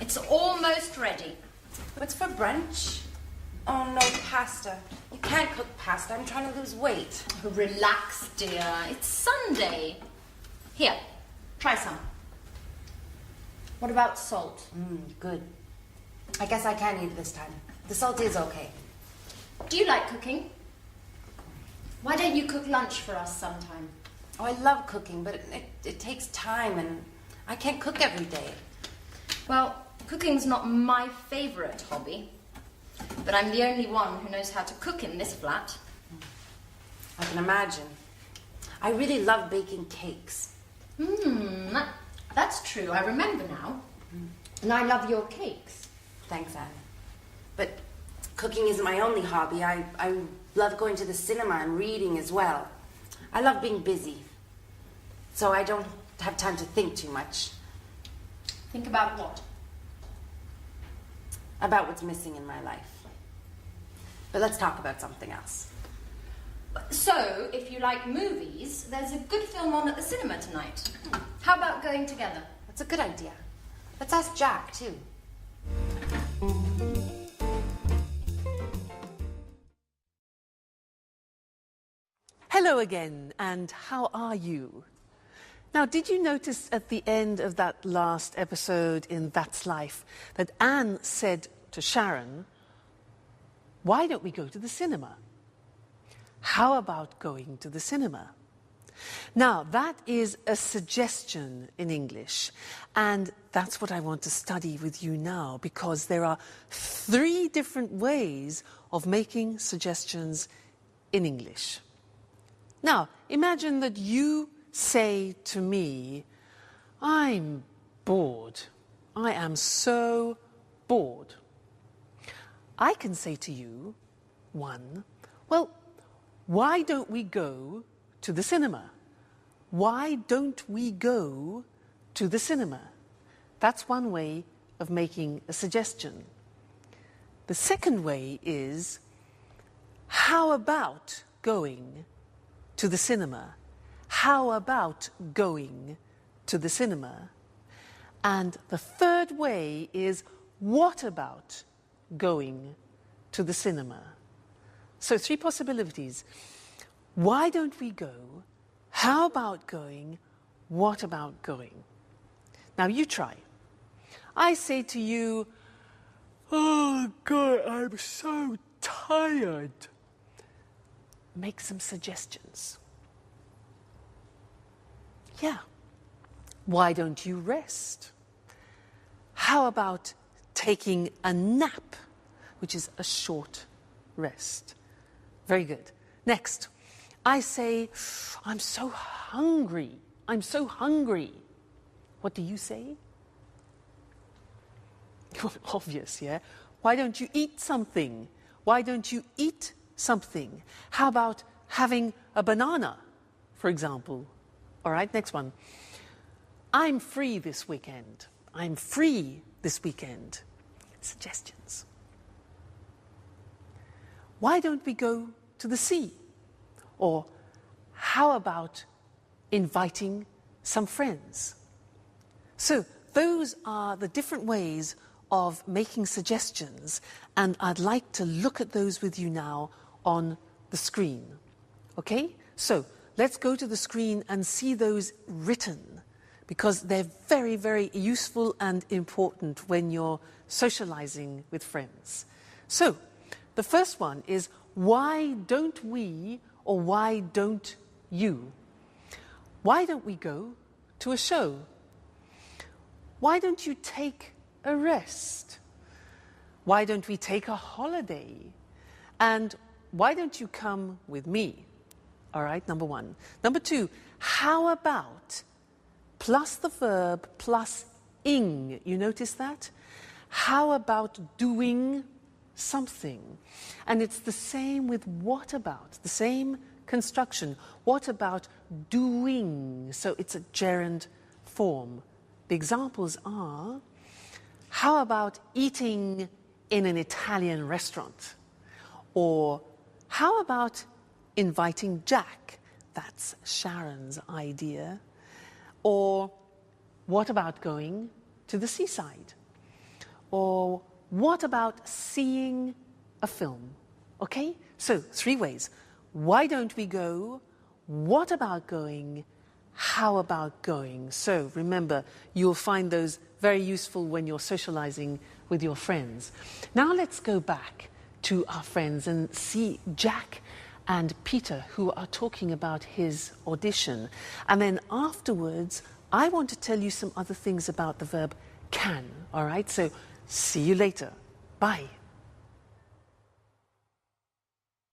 It's almost ready. What's for brunch? Oh, no, pasta. You can't cook pasta. I'm trying to lose weight. Oh, relax, dear. It's Sunday. Here, try some. What about salt? Good. I guess I can eat this time. The salt is okay. Do you like cooking? Why don't you cook lunch for us sometime? Oh, I love cooking, but it takes time, and I can't cook every day. Well, cooking's not my favourite hobby, but I'm the only one who knows how to cook in this flat. I can imagine. I really love baking cakes. That's true. I remember now. And I love your cakes. Thanks, Anne. But cooking isn't my only hobby. I love going to the cinema and reading as well. I love being busy, so I don't have time to think too much. Think about what? About what's missing in my life. But let's talk about something else. So, if you like movies, there's a good film on at the cinema tonight. How about going together? That's a good idea. Let's ask Jack, too. Hello again, and how are you? Now, did you notice at the end of that last episode in That's Life that Anne said to Sharon, why don't we go to the cinema? How about going to the cinema? Now, that is a suggestion in English, and that's what I want to study with you now, because there are 3 different ways of making suggestions in English. Now, imagine that you say to me, I'm bored. I am so bored. I can say to you, 1, well, why don't we go to the cinema? Why don't we go to the cinema? That's one way of making a suggestion. The second way is, how about going to the cinema? How about going to the cinema? And the third way is, what about going to the cinema? So 3 possibilities. Why don't we go? How about going? What about going? Now you try. I say to you, oh God, I'm so tired. Make some suggestions. Yeah. Why don't you rest? How about taking a nap, which is a short rest? Very good. Next, I say, I'm so hungry. I'm so hungry. What do you say? Obvious, yeah? Why don't you eat something? Why don't you eat something? How about having a banana, for example? All right, next one. I'm free this weekend. I'm free this weekend. Suggestions. Why don't we go to the sea? Or how about inviting some friends? So those are the different ways of making suggestions, and I'd like to look at those with you now on the screen. Okay? So let's go to the screen and see those written, because they're very, very useful and important when you're socializing with friends. So the first one is, why don't we, or why don't you? Why don't we go to a show? Why don't you take a rest? Why don't we take a holiday? And why don't you come with me? All right, number 1. Number 2, how about plus the verb plus ing? You notice that? How about doing something? And it's the same with what about, the same construction. What about doing? So it's a gerund form. The examples are, how about eating in an Italian restaurant? Or how about inviting Jack? That's Sharon's idea. Or what about going to the seaside? Or what about seeing a film? Okay? So, 3 ways. Why don't we go? What about going? How about going? So, remember, you'll find those very useful when you're socializing with your friends. Now let's go back to our friends and see Jack and Peter, who are talking about his audition. And then afterwards, I want to tell you some other things about the verb can, all right? So see you later. Bye.